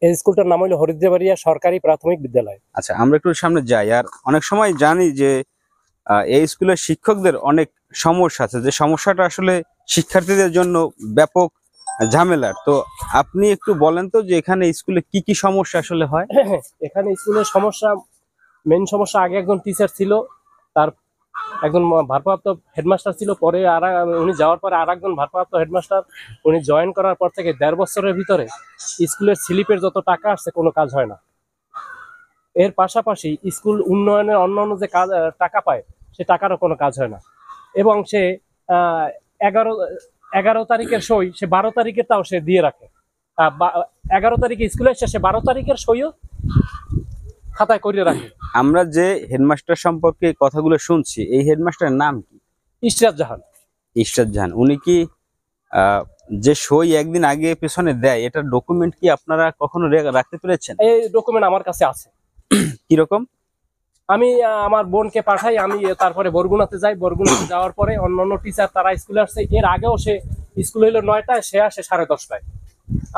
এই স্কুলটার নাম হলো হরিদ্রবাড়িয়া সরকারি প্রাথমিক বিদ্যালয়। আচ্ছা, আমরা একটু সামনে যাই। আর অনেক সময় জানি যে এই স্কুলের শিক্ষকদের অনেক সমস্যা আছে, যে সমস্যাটা আসলে শিক্ষার্থীদের জন্য ব্যাপক ঝামেলার। তো আপনি একটু বলেন তো যে এখানে স্কুলে কি কি সমস্যা আসলে হয়। এখানে স্কুলের সমস্যা, মেইন সমস্যা, আগে একজন টিচার ছিল, তার একজন ভারপ্রাপ্ত হেডমাস্টার ছিল, পরে উনি যাওয়ার পরে আর একজন ভারপ্রাপ্ত হেডমাস্টার, উনি জয়েন করার পর থেকে 1.5 বছরের ভিতরে স্কুলের স্লিপের যত টাকা আসছে কোনো কাজ হয় না। এর পাশাপাশি স্কুল উন্নয়নের অন্যান্য যে কাজ টাকা পায়, সে টাকারও কোনো কাজ হয় না। এবং সে 11 তারিখের সই সে 12 তারিখের তাও সে দিয়ে রাখে। 11 তারিখে স্কুলে এসে সে 12 তারিখের সইও খাতায় করিয়ে রাখে। আমরা যে হেডমাস্টার সম্পর্কে কথাগুলো শুনছি, এই হেডমাস্টারের নাম কি? ইশরাত জাহান। ইশরাত জাহান। উনি কি যে সই একদিন আগে পেছনে দেয়, এটার ডকুমেন্ট কি আপনারা কখনো রাখতে পেরেছেন? এই ডকুমেন্ট আমার কাছে আছে। কিরকম? আমি আমার বোনকে পাঠাই, আমি তারপরে বরগুনাতে যাই, বরগুনাতে যাওয়ার পরে অন্যান্য টিচার তারা স্কুলে আসছে, এর আগেও সে স্কুল হইলো 9টায়, সে আসে 10:30টায়।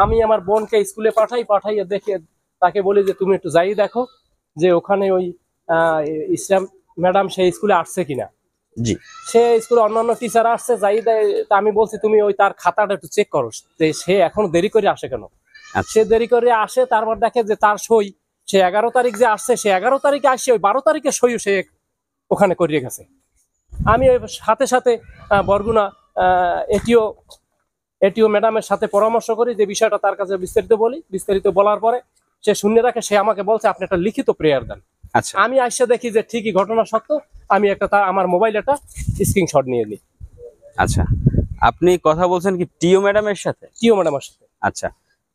আমি আমার বোনকে স্কুলে পাঠাইয়ে দেখে তাকে বলি যে তুমি একটু যাই দেখো যে ওখানে ওই ইসলাম ম্যাডাম সেই স্কুলে আসছে কিনা। জি। সে স্কুলে অন্যান্য টিচার আসছে, যাই দেয়। তা আমি বলছি তুমি ওই তার খাতাটা একটু চেক করো যে সে এখন দেরি করে আসে কেন। সে দেরি করে আসে, তারপর দেখে যে তার সই সে 11 তারিখ যে আসছে, সে 11 তারিখে আসছে, ওই 12 তারিখে সই সে ওখানে করিয়ে গেছে। আমি ওই সাথে সাথে বরগুনা এটিও ম্যাডামের সাথে পরামর্শ করি যে বিষয়টা তার কাছে বিস্তারিত বলি। বিস্তারিত বলার পরে সে শুনে রাখে, সে আমাকে বলছে আপনি একটা লিখিত প্রেয়ার দেন। আচ্ছা। আমি আইসা দেখি যে ঠিকই ঘটনা সত্য। আমি আমার মোবাইল একটা স্ক্রিনশট নিয়ে নিই। আচ্ছা, আপনি কথা বলছেন কি টিও ম্যাডামের সাথে? টিও ম্যাডামের সাথে। আচ্ছা,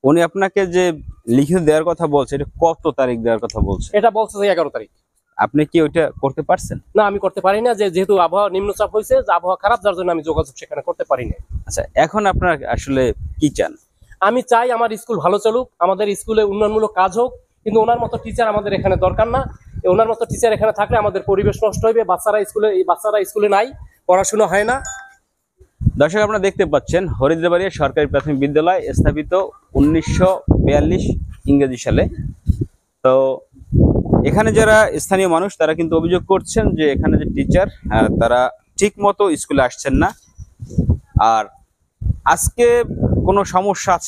উনি আপনাকে যে লিখিত দেওয়ার কথা বলছে, এটা কত তারিখ দেওয়ার কথা বলছে? এটা বলছে যে 11 তারিখ। আপনি কি ওইটা করতে পারছেন? না, আমি করতে পারি না, যেহেতু আবহাওয়া নিম্নচাপ হয়েছে, আবহাওয়া খারাপ, যার জন্য আমি যোগাযোগ সেখানে করতে পারি না। আচ্ছা, এখন আপনার আসলে কি চান? আমি চাই আমার স্কুল ভালো চলুক, আমাদের স্কুলে উন্নয়নমূলক কাজ হোক, কিন্তু ওনার মতো টিচার আমাদের এখানে দরকার না। ওনার মতো টিচার এখানে থাকলে আমাদের পরিবেশ নষ্ট হইবে, বাচ্চারা স্কুলে নাই, পড়াশোনা হয় না। দর্শক, আপনারা দেখতে পাচ্ছেন হরিদ্রবাড়িয়া সরকারি প্রাথমিক বিদ্যালয় স্থাপিত 1942 ইংরেজি সালে। তো এখানে যারা স্থানীয় মানুষ তারা কিন্তু অভিযোগ করছেন যে এখানে যে টিচার তারা ঠিক মতো স্কুলে আসছেন না। আর আজকে কোনো সমস্যা আছে